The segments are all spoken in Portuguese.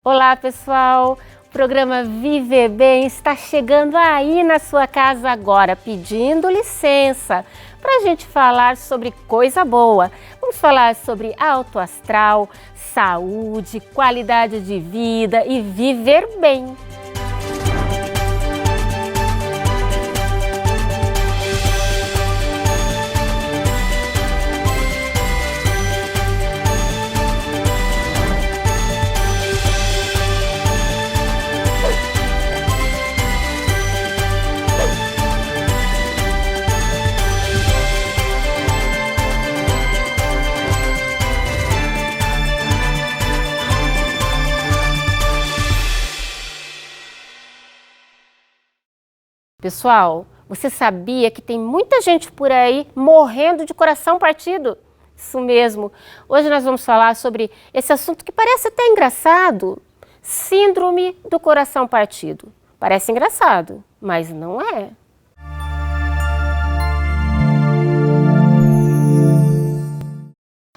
Olá pessoal, o programa Viver Bem está chegando aí na sua casa agora, pedindo licença para a gente falar sobre coisa boa. Vamos falar sobre alto astral, saúde, qualidade de vida e viver bem. Pessoal, você sabia que tem muita gente por aí morrendo de coração partido? Isso mesmo. Hoje nós vamos falar sobre esse assunto que parece até engraçado. Síndrome do coração partido. Parece engraçado, mas não é.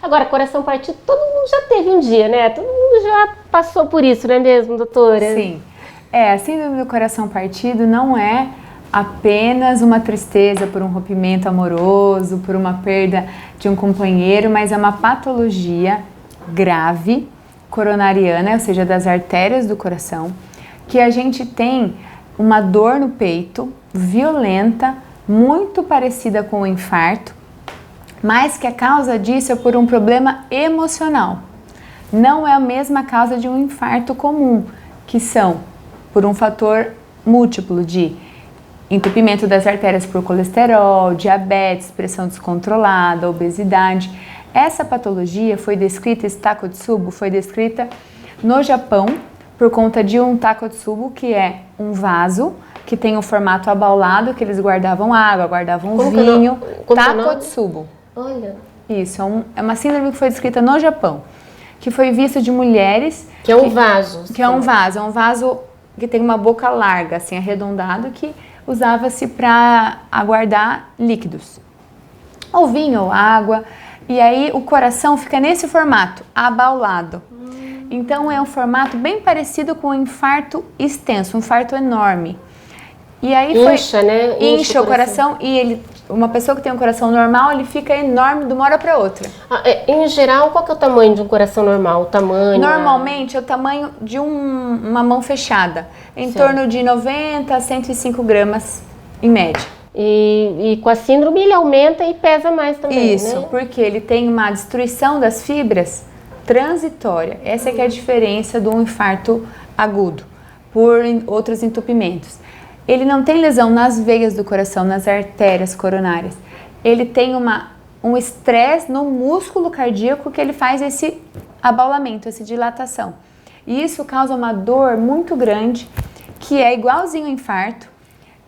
Agora, coração partido, todo mundo já teve um dia, né? Todo mundo já passou por isso, não é mesmo, doutora? Sim. A síndrome do coração partido não é apenas uma tristeza por um rompimento amoroso, por uma perda de um companheiro, mas é uma patologia grave, coronariana, ou seja, das artérias do coração, que a gente tem uma dor no peito, violenta, muito parecida com o infarto, mas que a causa disso é por um problema emocional. Não é a mesma causa de um infarto comum, que são por um fator múltiplo de entupimento das artérias por colesterol, diabetes, pressão descontrolada, obesidade. Essa patologia foi descrita, esse Takotsubo foi descrita no Japão por conta de um Takotsubo, que é um vaso que tem um formato abaulado, que eles guardavam água, guardavam vinho. Takotsubo. Olha. Isso, é uma síndrome que foi descrita no Japão, que foi vista de mulheres... Que é um vaso. Que é um vaso que tem uma boca larga, assim, arredondado, que usava-se para aguardar líquidos, ou vinho, ou água, e aí o coração fica nesse formato, abaulado. Então é um formato bem parecido com um infarto extenso, um infarto enorme. E aí incha, né? Incha o coração e uma pessoa que tem um coração normal, ele fica enorme de uma hora para outra. Em geral, qual que é o tamanho de um coração normal? O tamanho? Normalmente é o tamanho de uma mão fechada, em torno de 90 a 105 gramas em média. E com a síndrome ele aumenta e pesa mais também, Isso, né? porque ele tem uma destruição das fibras transitória. Essa é que é a diferença do infarto agudo por outros entupimentos. Ele não tem lesão nas veias do coração, nas artérias coronárias. Ele tem um estresse no músculo cardíaco que ele faz esse abaulamento, essa dilatação. E isso causa uma dor muito grande, que é igualzinho ao infarto.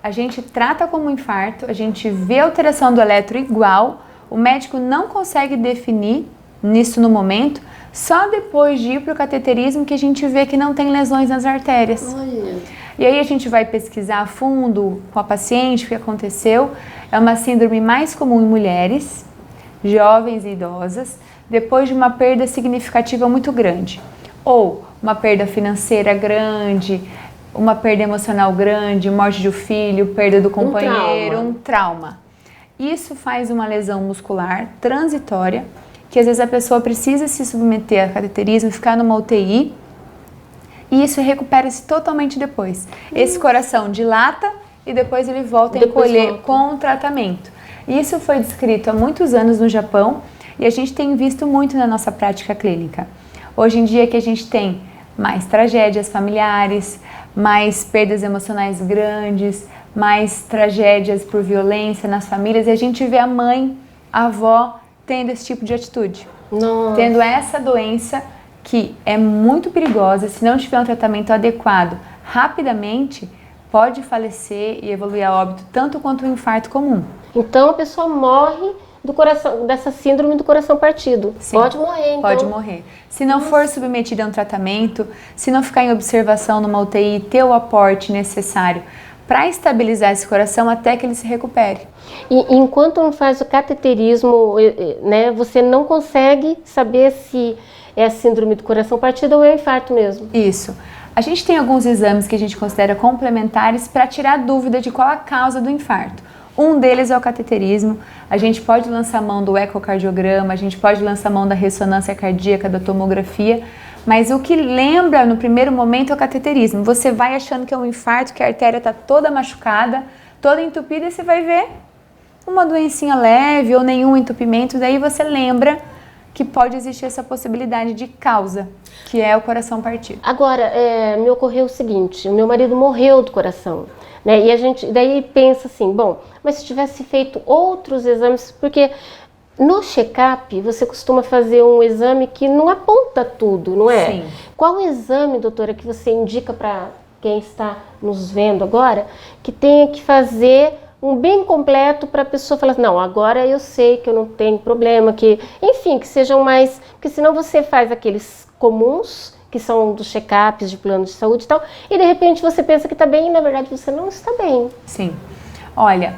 A gente trata como infarto, a gente vê a alteração do eletro igual, o médico não consegue definir nisso no momento, só depois de ir para o cateterismo que a gente vê que não tem lesões nas artérias. Olha. E aí a gente vai pesquisar a fundo com a paciente o que aconteceu. É uma síndrome mais comum em mulheres, jovens e idosas, depois de uma perda significativa muito grande. Ou uma perda financeira grande, uma perda emocional grande, morte de um filho, perda do companheiro, um trauma. Isso faz uma lesão muscular transitória, que às vezes a pessoa precisa se submeter a cateterismo, ficar numa UTI, e isso recupera-se totalmente depois. Esse coração dilata e depois ele volta a encolher com o tratamento. Isso foi descrito há muitos anos no Japão e a gente tem visto muito na nossa prática clínica. Hoje em dia que a gente tem mais tragédias familiares, mais perdas emocionais grandes, mais tragédias por violência nas famílias, e a gente vê a mãe, a avó tendo esse tipo de atitude. Nossa. Tendo essa doença que é muito perigosa, se não tiver um tratamento adequado, rapidamente pode falecer e evoluir a óbito, tanto quanto um infarto comum. Então a pessoa morre do coração, dessa síndrome do coração partido. Sim, pode morrer, então. Pode morrer. Se não for submetida a um tratamento, se não ficar em observação numa UTI, ter o aporte necessário para estabilizar esse coração até que ele se recupere. E enquanto não faz o cateterismo, né, você não consegue saber se é a síndrome do coração partido ou é infarto mesmo? Isso. A gente tem alguns exames que a gente considera complementares para tirar dúvida de qual a causa do infarto. Um deles é o cateterismo. A gente pode lançar mão do ecocardiograma, a gente pode lançar mão da ressonância cardíaca, da tomografia, mas o que lembra no primeiro momento é o cateterismo. Você vai achando que é um infarto, que a artéria está toda machucada, toda entupida, e você vai ver uma doencinha leve ou nenhum entupimento, daí você lembra que pode existir essa possibilidade de causa, que é o coração partido. Agora, me ocorreu o seguinte, o meu marido morreu do coração, né? E a gente daí pensa assim, bom, mas se tivesse feito outros exames, porque no check-up você costuma fazer um exame que não aponta tudo, não é? Sim. Qual o exame, doutora, que você indica para quem está nos vendo agora, que tenha que fazer um bem completo para a pessoa falar, não, agora eu sei que eu não tenho problema, que, enfim, que sejam mais, porque senão você faz aqueles comuns, que são dos check-ups de plano de saúde e tal, e de repente você pensa que está bem e na verdade você não está bem. Sim. Olha,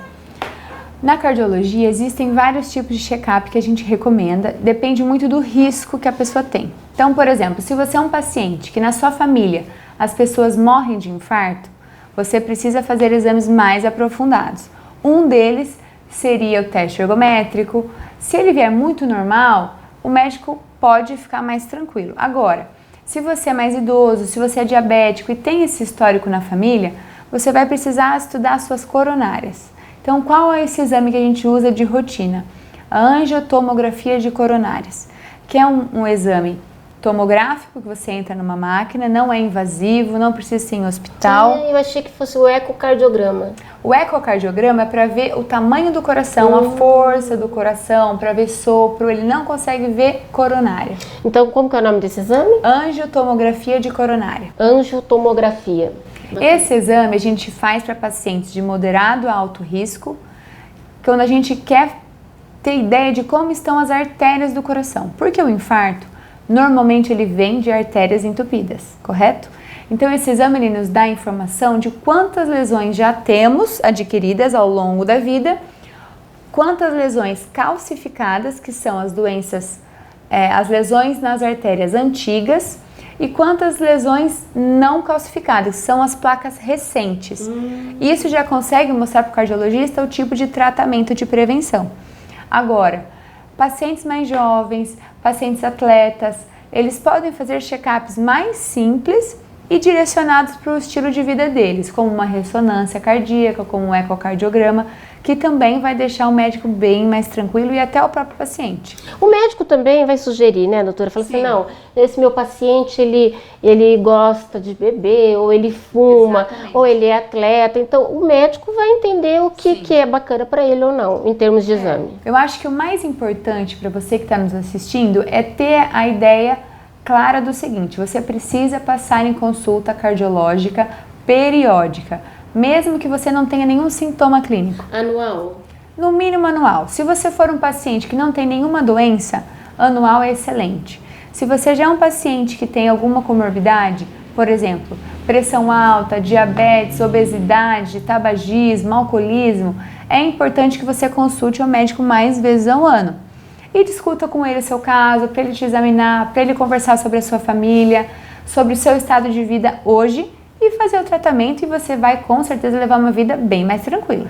na cardiologia existem vários tipos de check-up que a gente recomenda, depende muito do risco que a pessoa tem. Então, por exemplo, se você é um paciente que na sua família as pessoas morrem de infarto, você precisa fazer exames mais aprofundados. Um deles seria o teste ergométrico. Se ele vier muito normal, o médico pode ficar mais tranquilo. Agora, se você é mais idoso, se você é diabético e tem esse histórico na família, você vai precisar estudar suas coronárias. Então, qual é esse exame que a gente usa de rotina? A angiotomografia de coronárias, que é um exame tomográfico que você entra numa máquina, não é invasivo, não precisa ser em hospital. Eu achei que fosse o ecocardiograma. O ecocardiograma é para ver o tamanho do coração, a força do coração, para ver sopro, ele não consegue ver coronária. Então, como que é o nome desse exame? Angiotomografia de coronária. Angiotomografia. Esse exame a gente faz para pacientes de moderado a alto risco, quando a gente quer ter ideia de como estão as artérias do coração. Porque o infarto, normalmente ele vem de artérias entupidas, correto? Então esse exame ele nos dá a informação de quantas lesões já temos adquiridas ao longo da vida, quantas lesões calcificadas, que são as doenças, as lesões nas artérias antigas, e quantas lesões não calcificadas, que são as placas recentes. Isso já consegue mostrar para o cardiologista o tipo de tratamento de prevenção. Agora, pacientes mais jovens, pacientes atletas, eles podem fazer check-ups mais simples e direcionados para o estilo de vida deles, como uma ressonância cardíaca, como um ecocardiograma, que também vai deixar o médico bem mais tranquilo e até o próprio paciente. O médico também vai sugerir, né, doutora? Fala assim, não, esse meu paciente, ele gosta de beber, ou ele fuma, Exatamente. ou ele é atleta. Então, o médico vai entender o que é bacana para ele ou não, em termos de exame. Eu acho que o mais importante para você que está nos assistindo é ter a ideia clara do seguinte: você precisa passar em consulta cardiológica periódica, mesmo que você não tenha nenhum sintoma clínico. Anual? No mínimo anual. Se você for um paciente que não tem nenhuma doença, anual é excelente. Se você já é um paciente que tem alguma comorbidade, por exemplo, pressão alta, diabetes, obesidade, tabagismo, alcoolismo, é importante que você consulte o médico mais vezes ao ano. E discuta com ele o seu caso, para ele te examinar, para ele conversar sobre a sua família, sobre o seu estado de vida hoje e fazer o tratamento, e você vai com certeza levar uma vida bem mais tranquila.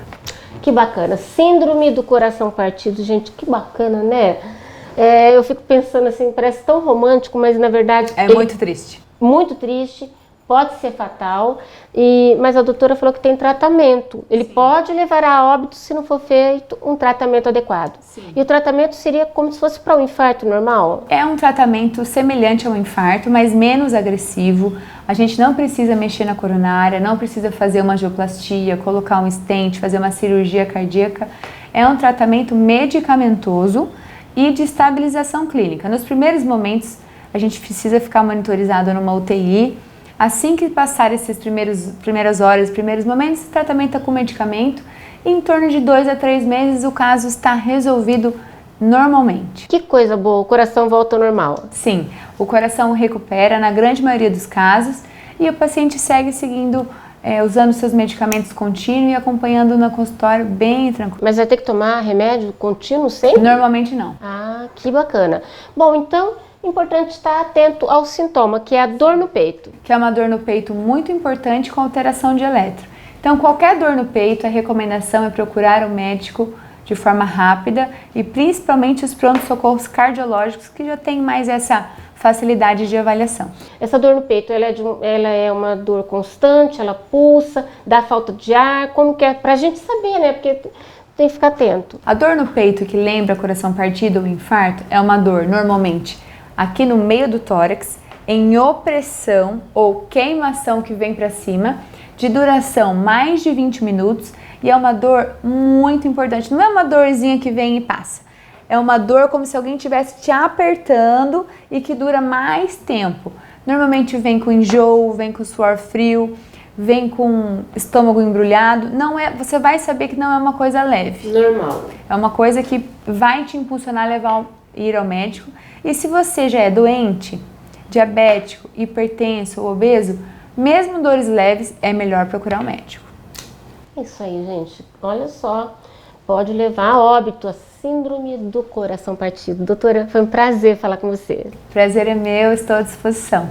Que bacana. Síndrome do coração partido, gente, que bacana, né? Eu fico pensando assim, parece tão romântico, mas na verdade... É muito triste. Muito triste, pode ser fatal, mas a doutora falou que tem tratamento. Ele pode levar a óbito se não for feito um tratamento adequado. Sim. E o tratamento seria como se fosse para um infarto normal? É um tratamento semelhante ao infarto, mas menos agressivo. A gente não precisa mexer na coronária, não precisa fazer uma angioplastia, colocar um stent, fazer uma cirurgia cardíaca. É um tratamento medicamentoso e de estabilização clínica. Nos primeiros momentos, a gente precisa ficar monitorizado numa UTI. Assim que passar essas primeiras horas, primeiros momentos, o tratamento é com medicamento. E em torno de 2 a 3 meses, o caso está resolvido normalmente. Que coisa boa, o coração volta ao normal. Sim, o coração recupera na grande maioria dos casos e o paciente segue seguindo, usando seus medicamentos contínuos e acompanhando no consultório bem tranquilo. Mas vai ter que tomar remédio contínuo sempre? Normalmente não. Ah, que bacana. Bom, então importante estar atento ao sintoma, que é a dor no peito. Que é uma dor no peito muito importante com alteração de eletro. Então, qualquer dor no peito, a recomendação é procurar o médico de forma rápida e principalmente os pronto-socorros cardiológicos que já têm mais essa facilidade de avaliação. Essa dor no peito, ela é uma dor constante, ela pulsa, dá falta de ar, como que é? Pra gente saber, né? Porque tem que ficar atento. A dor no peito que lembra coração partido ou infarto é uma dor normalmente aqui no meio do tórax, em opressão ou queimação que vem para cima, de duração mais de 20 minutos e é uma dor muito importante. Não é uma dorzinha que vem e passa. É uma dor como se alguém estivesse te apertando e que dura mais tempo. Normalmente vem com enjoo, vem com suor frio, vem com estômago embrulhado. Não é, você vai saber que não é uma coisa leve. Normal. É uma coisa que vai te impulsionar a ir ao médico. E se você já é doente, diabético, hipertenso ou obeso, mesmo dores leves, é melhor procurar o médico. Isso aí, gente. Olha só, pode levar a óbito a síndrome do coração partido. Doutora, foi um prazer falar com você. Prazer é meu, estou à disposição.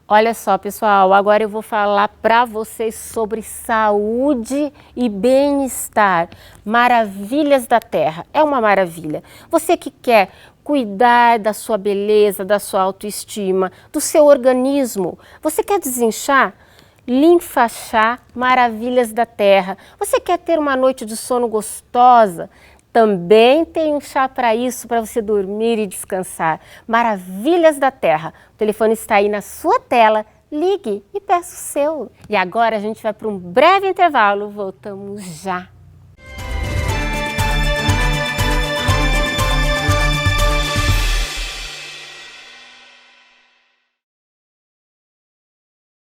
Olha só, pessoal, agora eu vou falar para vocês sobre saúde e bem-estar. Maravilhas da Terra. É uma maravilha. Você que quer cuidar da sua beleza, da sua autoestima, do seu organismo. Você quer desinchar? Linfa Chá Maravilhas da Terra. Você quer ter uma noite de sono gostosa? Também tem um chá para isso, para você dormir e descansar. Maravilhas da Terra. O telefone está aí na sua tela. Ligue e peça o seu. E agora a gente vai para um breve intervalo. Voltamos já.